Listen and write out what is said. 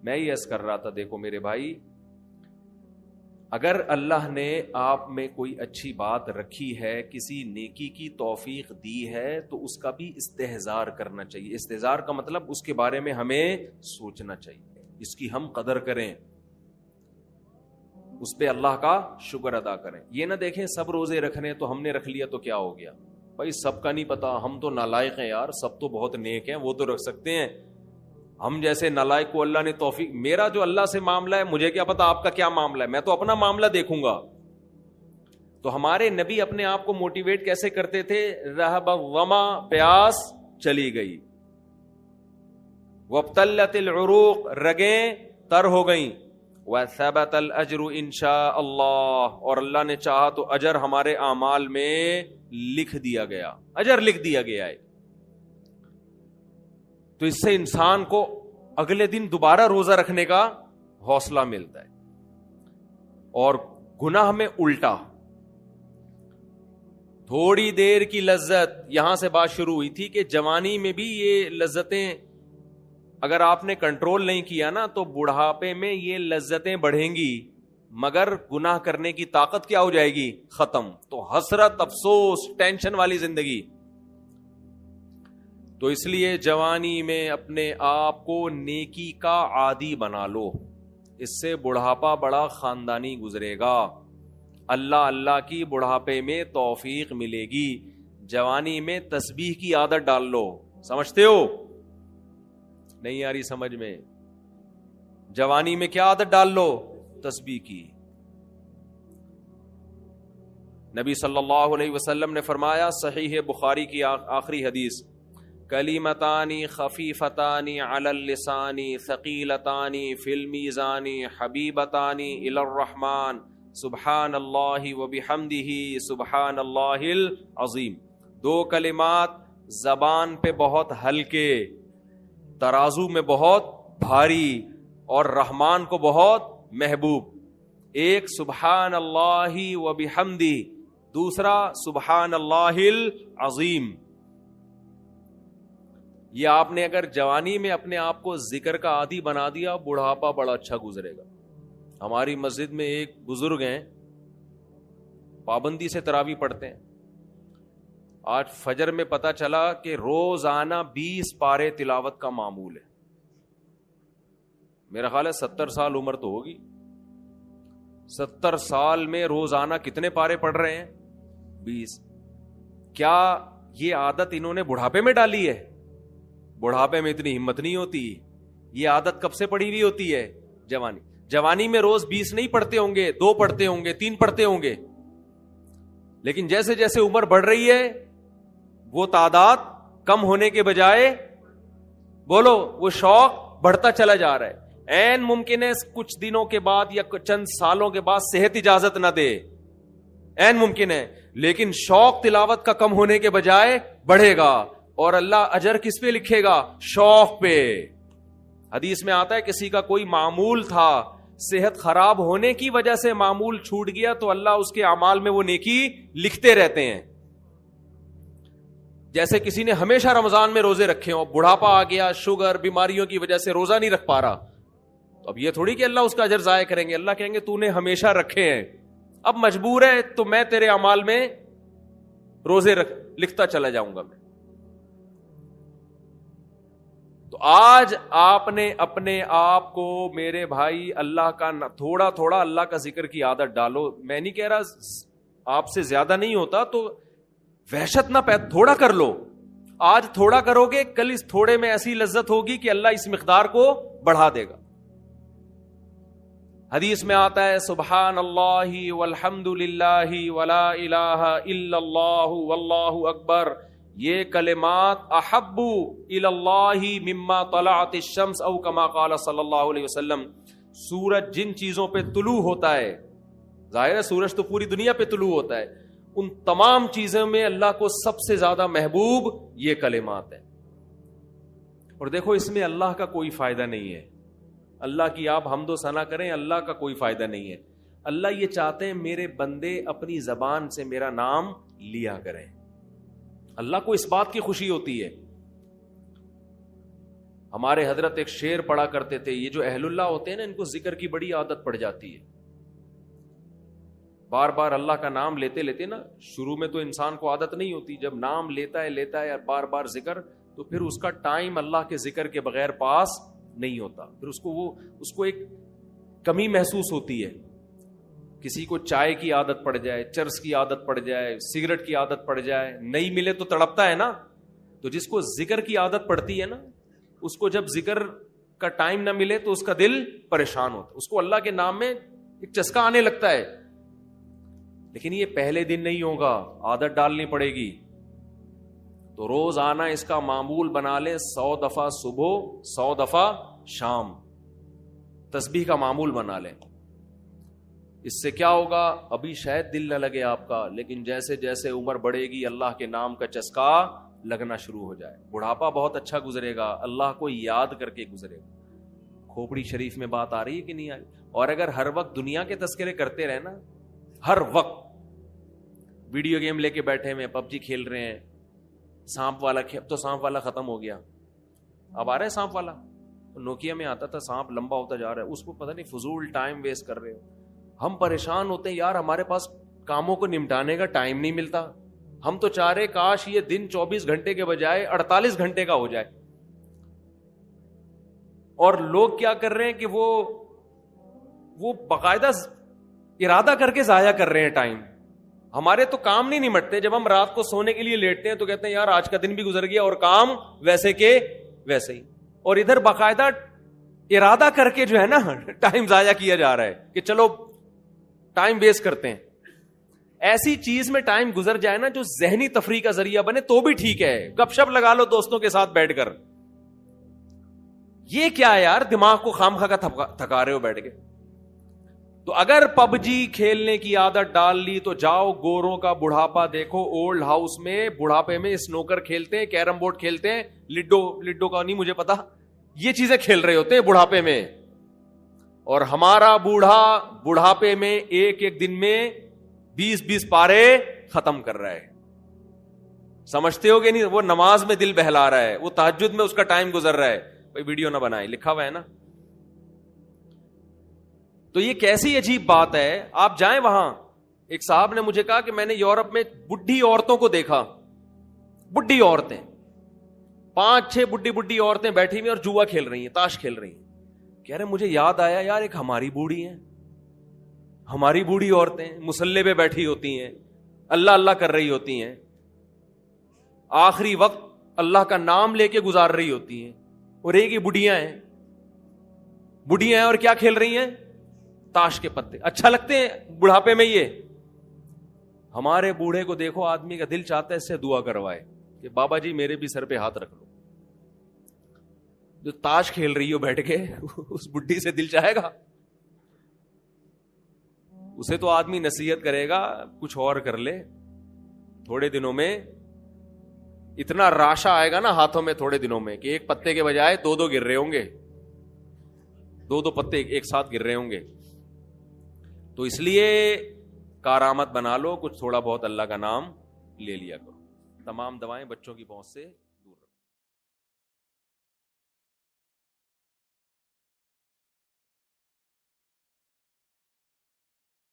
میں یہ عرض کر رہا تھا، دیکھو میرے بھائی، اگر اللہ نے آپ میں کوئی اچھی بات رکھی ہے، کسی نیکی کی توفیق دی ہے، تو اس کا بھی استحضار کرنا چاہیے۔ استحضار کا مطلب اس کے بارے میں ہمیں سوچنا چاہیے، اس کی ہم قدر کریں، اس پہ اللہ کا شکر ادا کریں۔ یہ نہ دیکھیں سب روزے رکھنے تو ہم نے رکھ لیا تو کیا ہو گیا، بھائی سب کا نہیں پتا، ہم تو نالائق ہیں یار، سب تو بہت نیک ہیں، وہ تو رکھ سکتے ہیں، ہم جیسے نالائق کو اللہ نے توفیق۔ میرا جو اللہ سے معاملہ ہے، مجھے کیا پتا آپ کا کیا معاملہ ہے، میں تو اپنا معاملہ دیکھوں گا۔ تو ہمارے نبی اپنے آپ کو موٹیویٹ کیسے کرتے تھے؟ رہب الظما، پیاس چلی گئی، وابتلت العروق، رگیں تر ہو گئیں، وثبت الاجر انشاء اللہ، اور اللہ نے چاہا تو اجر ہمارے اعمال میں لکھ دیا گیا، اجر لکھ دیا گیا ہے۔ تو اس سے انسان کو اگلے دن دوبارہ روزہ رکھنے کا حوصلہ ملتا ہے۔ اور گناہ میں الٹا، تھوڑی دیر کی لذت، یہاں سے بات شروع ہوئی تھی کہ جوانی میں بھی یہ لذتیں اگر آپ نے کنٹرول نہیں کیا نا تو بڑھاپے میں یہ لذتیں بڑھیں گی، مگر گناہ کرنے کی طاقت کیا ہو جائے گی؟ ختم۔ تو حسرت، افسوس، ٹینشن والی زندگی۔ تو اس لیے جوانی میں اپنے آپ کو نیکی کا عادی بنا لو، اس سے بڑھاپا بڑا خاندانی گزرے گا، اللہ اللہ کی بڑھاپے میں توفیق ملے گی۔ جوانی میں تسبیح کی عادت ڈال لو، سمجھتے ہو؟ نہیں آ رہی سمجھ میں؟ جوانی میں کیا عادت ڈال لو؟ تسبیح کی۔ نبی صلی اللہ علیہ وسلم نے فرمایا، صحیح بخاری کی آخری حدیث، کلیمتانی خفیفتانی علی اللسانی ثقیلتانی فی المیزان حبیبتانی الی الرحمن سبحان اللہ وبحمدہ سبحان اللہ العظیم۔ دو کلمات زبان پہ بہت ہلکے، ترازو میں بہت بھاری، اور رحمان کو بہت محبوب۔ ایک سبحان اللہ وبحمدہ، دوسرا سبحان اللہ العظیم۔ یہ آپ نے اگر جوانی میں اپنے آپ کو ذکر کا عادی بنا دیا، بڑھاپا بڑا اچھا گزرے گا۔ ہماری مسجد میں ایک بزرگ ہیں، پابندی سے تراویح پڑھتے ہیں۔ آج فجر میں پتا چلا کہ روزانہ 20 پارے تلاوت کا معمول ہے۔ میرا خیال ہے 70 سال عمر تو ہوگی، 70 سال میں روزانہ کتنے پارے پڑھ رہے ہیں؟ 20۔ کیا یہ عادت انہوں نے بڑھاپے میں ڈالی ہے؟ بڑھاپے میں اتنی ہمت نہیں ہوتی، یہ عادت کب سے پڑی ہوئی ہوتی ہے؟ جوانی میں روز 20 نہیں پڑھتے ہوں گے، 2 پڑھتے ہوں گے، 3 پڑھتے ہوں گے، لیکن جیسے جیسے عمر بڑھ رہی ہے وہ تعداد کم ہونے کے بجائے بولو وہ شوق بڑھتا چلا جا رہا ہے۔ عین ممکن ہے کچھ دنوں کے بعد یا چند سالوں کے بعد صحت اجازت نہ دے، عین ممکن ہے، لیکن شوق تلاوت کا کم ہونے کے بجائے بڑھے گا، اور اللہ اجر کس پہ لکھے گا؟ شوق پہ۔ حدیث میں آتا ہے کسی کا کوئی معمول تھا، صحت خراب ہونے کی وجہ سے معمول چھوٹ گیا تو اللہ اس کے اعمال میں وہ نیکی لکھتے رہتے ہیں۔ جیسے کسی نے ہمیشہ رمضان میں روزے رکھے ہوں، بڑھاپا آ گیا، شوگر، بیماریوں کی وجہ سے روزہ نہیں رکھ پا رہا، تو اب یہ تھوڑی کہ اللہ اس کا اجر ضائع کریں گے، اللہ کہیں گے تو نے ہمیشہ رکھے ہیں، اب مجبور ہے تو میں تیرے اعمال میں روزے لکھتا چلا جاؤں گا میں۔ تو آج آپ نے اپنے آپ کو میرے بھائی اللہ کا تھوڑا تھوڑا اللہ کا ذکر کی عادت ڈالو۔ میں نہیں کہہ رہا آپ سے زیادہ نہیں ہوتا تو وحشت نہ تھوڑا کر لو، آج تھوڑا کرو گے کل اس تھوڑے میں ایسی لذت ہوگی کہ اللہ اس مقدار کو بڑھا دے گا۔ حدیث میں آتا ہے سبحان اللہ والحمد للہ ولا الہ الا اللہ واللہ اکبر، یہ کلمات احب الی اللہ مما طلعت الشمس او کما قال صلی اللہ علیہ وسلم۔ سورج جن چیزوں پہ طلوع ہوتا ہے، ظاہر ہے سورج تو پوری دنیا پہ طلوع ہوتا ہے، ان تمام چیزوں میں اللہ کو سب سے زیادہ محبوب یہ کلمات ہیں۔ اور دیکھو اس میں اللہ کا کوئی فائدہ نہیں ہے، اللہ کی آپ حمد و ثنا کریں، اللہ کا کوئی فائدہ نہیں ہے۔ اللہ یہ چاہتے ہیں میرے بندے اپنی زبان سے میرا نام لیا کریں، اللہ کو اس بات کی خوشی ہوتی ہے۔ ہمارے حضرت ایک شعر پڑھا کرتے تھے, یہ جو اہل اللہ ہوتے ہیں نا, ان کو ذکر کی بڑی عادت پڑ جاتی ہے. بار بار اللہ کا نام لیتے لیتے نا, شروع میں تو انسان کو عادت نہیں ہوتی, جب نام لیتا ہے اور بار بار ذکر, تو پھر اس کا ٹائم اللہ کے ذکر کے بغیر پاس نہیں ہوتا. پھر اس کو ایک کمی محسوس ہوتی ہے. کسی کو چائے کی عادت پڑ جائے, چرس کی عادت پڑ جائے, سگریٹ کی عادت پڑ جائے, نہیں ملے تو تڑپتا ہے نا. تو جس کو ذکر کی عادت پڑتی ہے نا, اس کو جب ذکر کا ٹائم نہ ملے تو اس کا دل پریشان ہوتا, اس کو اللہ کے نام میں ایک چسکا آنے لگتا ہے. لیکن یہ پہلے دن نہیں ہوگا, عادت ڈالنی پڑے گی. تو روز آنا اس کا معمول بنا لیں, 100 دفعہ صبح 100 دفعہ شام تسبیح کا معمول بنا لیں. اس سے کیا ہوگا, ابھی شاید دل نہ لگے آپ کا, لیکن جیسے جیسے عمر بڑھے گی اللہ کے نام کا چسکا لگنا شروع ہو جائے. بڑھاپا بہت اچھا گزرے گا, اللہ کو یاد کر کے گزرے گا. کھوپڑی شریف میں بات آ رہی ہے کہ نہیں آ رہی؟ اور اگر ہر وقت دنیا کے تذکرے کرتے رہے نا, ہر وقت ویڈیو گیم لے کے بیٹھے ہوئے, PUBG کھیل رہے ہیں, سانپ والا اب تو سانپ والا ختم ہو گیا, اب آ رہا ہے سانپ والا. نوکیا میں آتا تھا, سانپ لمبا ہوتا جا رہا ہے, اس کو پتہ نہیں فضول ٹائم ویسٹ کر رہے ہو. ہم پریشان ہوتے ہیں یار, ہمارے پاس کاموں کو نمٹانے کا ٹائم نہیں ملتا. ہم تو چاہ رہے کاش یہ دن 24 گھنٹے کے بجائے 48 گھنٹے کا ہو جائے. اور لوگ کیا کر رہے ہیں کہ وہ باقاعدہ ارادہ کر کے ضائع کر رہے ہیں ٹائم. ہمارے تو کام نہیں نمٹتے. جب ہم رات کو سونے کے لیے لیٹتے ہیں تو کہتے ہیں یار آج کا دن بھی گزر گیا اور کام ویسے کے ویسے ہی. اور ادھر باقاعدہ ارادہ کر کے جو ہے نا ٹائم ضائع کیا جا رہا ہے کہ چلو ٹائم ویسٹ کرتے ہیں. ایسی چیز میں ٹائم گزر جائے نا جو ذہنی تفریح کا ذریعہ بنے تو بھی ٹھیک ہے. گپ شپ لگا لو دوستوں کے ساتھ بیٹھ کر. یہ کیا ہے یار, دماغ کو خامخواہ کا تھکا رہے ہو بیٹھ کے. تو اگر PUBG کھیلنے کی عادت ڈال لی تو جاؤ گوروں کا بڑھاپا دیکھو. اولڈ ہاؤس میں بڑھاپے میں سنوکر کھیلتے ہیں, کیرم بورڈ کھیلتے ہیں, لڈو کا نہیں مجھے پتا, یہ چیزیں کھیل رہے ہوتے ہیں بڑھاپے میں. اور ہمارا بڑھاپے میں ایک دن میں 20 پارے ختم کر رہا ہے. سمجھتے ہو کہ نہیں؟ وہ نماز میں دل بہلا رہا ہے, وہ تہجد میں اس کا ٹائم گزر رہا ہے. کوئی ویڈیو نہ بنائے, لکھا ہوا ہے نا. تو یہ کیسی عجیب بات ہے. آپ جائیں وہاں, ایک صاحب نے مجھے کہا کہ میں نے یورپ میں بڈھی عورتوں کو دیکھا, بڈھی عورتیں 5-6 بڈھی عورتیں بیٹھی ہوئی اور جوا کھیل رہی ہیں, تاش کھیل رہی ہیں. کہہ رہے مجھے یاد آیا یار ایک ہماری بوڑھی ہیں, ہماری بوڑھی عورتیں مصلے پہ بیٹھی ہوتی ہیں, اللہ اللہ کر رہی ہوتی ہیں, آخری وقت اللہ کا نام لے کے گزار رہی ہوتی ہیں. اور ایک ہی بڑھیاں ہیں اور کیا کھیل رہی ہیں, تاش کے پتے. اچھا لگتے ہیں بڑھاپے میں یہ. ہمارے بوڑھے کو دیکھو, آدمی کا دل چاہتا ہے اس سے دعا کروائے کہ بابا جی میرے بھی سر پہ ہاتھ رکھ لو. جو تاش کھیل رہی ہو بیٹھ کے اس بڈھی سے دل چاہے گا؟ اسے تو آدمی نصیحت کرے گا کچھ اور کر لے. تھوڑے دنوں میں اتنا راشا آئے گا نا ہاتھوں میں تھوڑے دنوں میں کہ ایک پتے کے بجائے 2 گر رہے ہوں گے, 2 پتے ایک ساتھ گر رہے ہوں گے. تو اس لیے کارآمد بنا لو, کچھ تھوڑا بہت اللہ کا نام لے لیا کرو. تمام دوائیں بچوں کی پہنچ سے